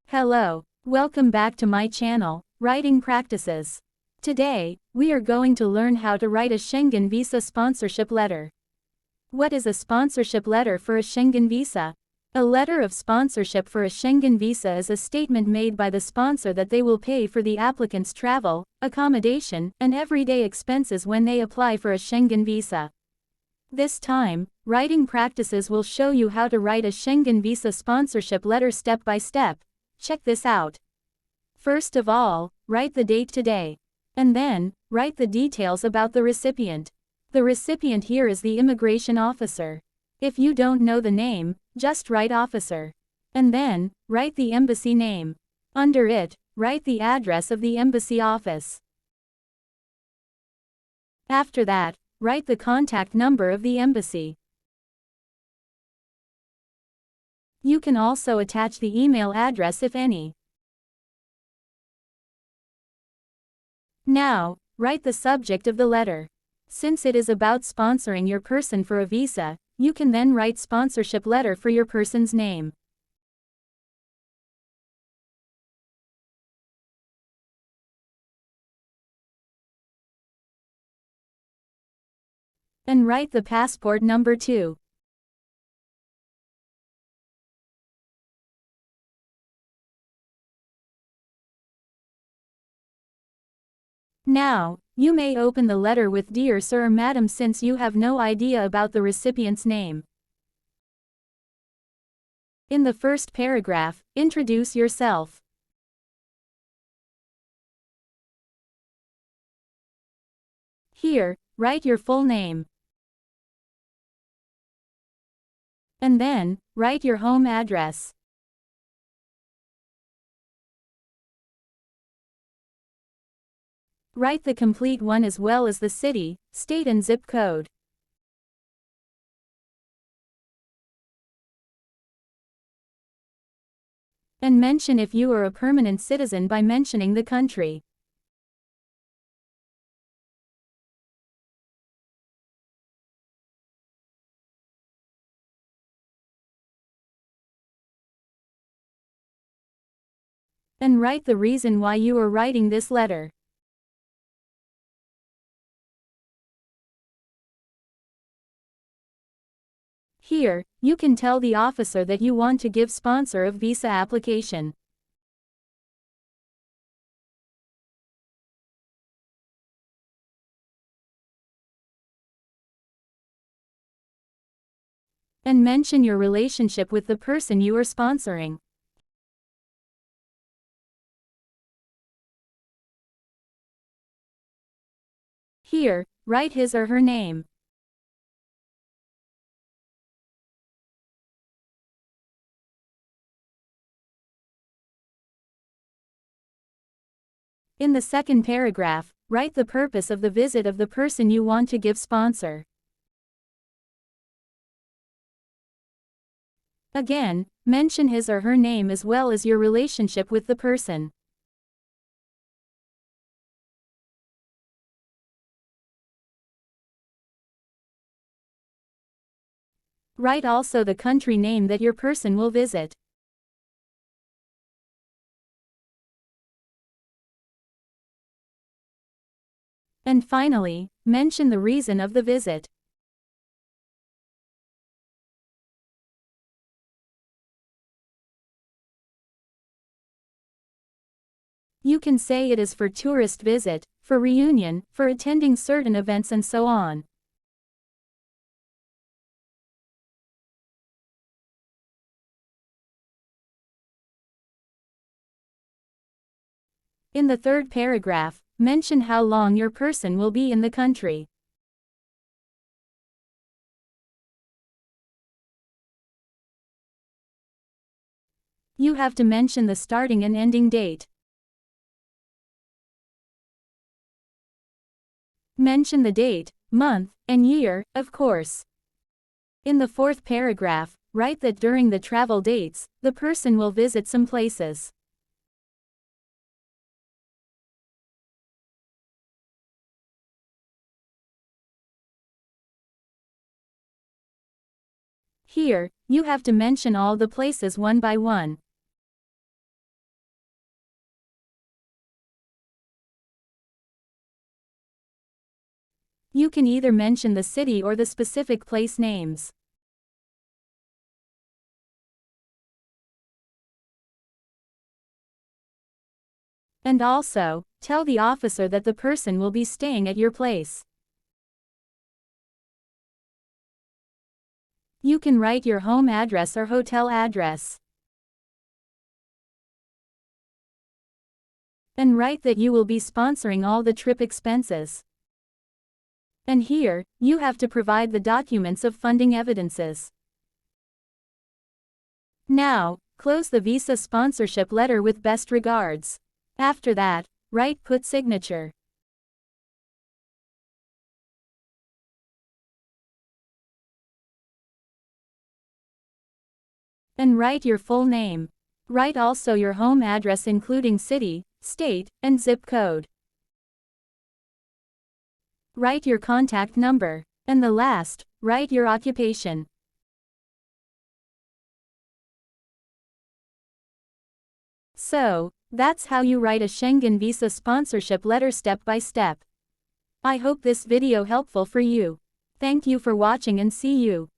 Hello, welcome back to my channel, Writing Practices. Today, we are going to learn how to write a Schengen visa sponsorship letter. What is a sponsorship letter for a Schengen visa? A letter of sponsorship for a Schengen visa is a statement made by the sponsor that they will pay for the applicant's travel, accommodation, and everyday expenses when they apply for a Schengen visa. This time, Writing Practices will show you how to write a Schengen visa sponsorship letter step by step. Check this out. First of all, write the date today. And then, write the details about the recipient. The recipient here is the immigration officer. If you don't know the name, just write officer. And then, write the embassy name. Under it, write the address of the embassy office. After that, write the contact number of the embassy. You can also attach the email address if any. Now, write the subject of the letter. Since it is about sponsoring your person for a visa, you can then write sponsorship letter for your person's name. And write the passport number too. Now, you may open the letter with Dear Sir or Madam since you have no idea about the recipient's name. In the first paragraph, introduce yourself. Here, write your full name. And then, write your home address. Write the complete one as well as the city, state and zip code. And mention if you are a permanent citizen by mentioning the country. And write the reason why you are writing this letter. Here, you can tell the officer that you want to give sponsor of visa application. And mention your relationship with the person you are sponsoring. Here, write his or her name. In the second paragraph, write the purpose of the visit of the person you want to give sponsor. Again, mention his or her name as well as your relationship with the person. Write also the country name that your person will visit. And finally, mention the reason of the visit. You can say it is for tourist visit, for reunion, for attending certain events and so on. In the third paragraph, mention how long your person will be in the country. You have to mention the starting and ending date. Mention the date, month, and year, of course. In the fourth paragraph, write that during the travel dates, the person will visit some places. Here, you have to mention all the places one by one. You can either mention the city or the specific place names. And also, tell the officer that the person will be staying at your place. You can write your home address or hotel address. And write that you will be sponsoring all the trip expenses. And here, you have to provide the documents of funding evidences. Now, close the visa sponsorship letter with best regards. After that, write put signature. And write your full name. Write also your home address including city, state, and zip code. Write your contact number. And the last, write your occupation. So, that's how you write a Schengen visa sponsorship letter step by step. I hope this video helpful for you. Thank you for watching and see you.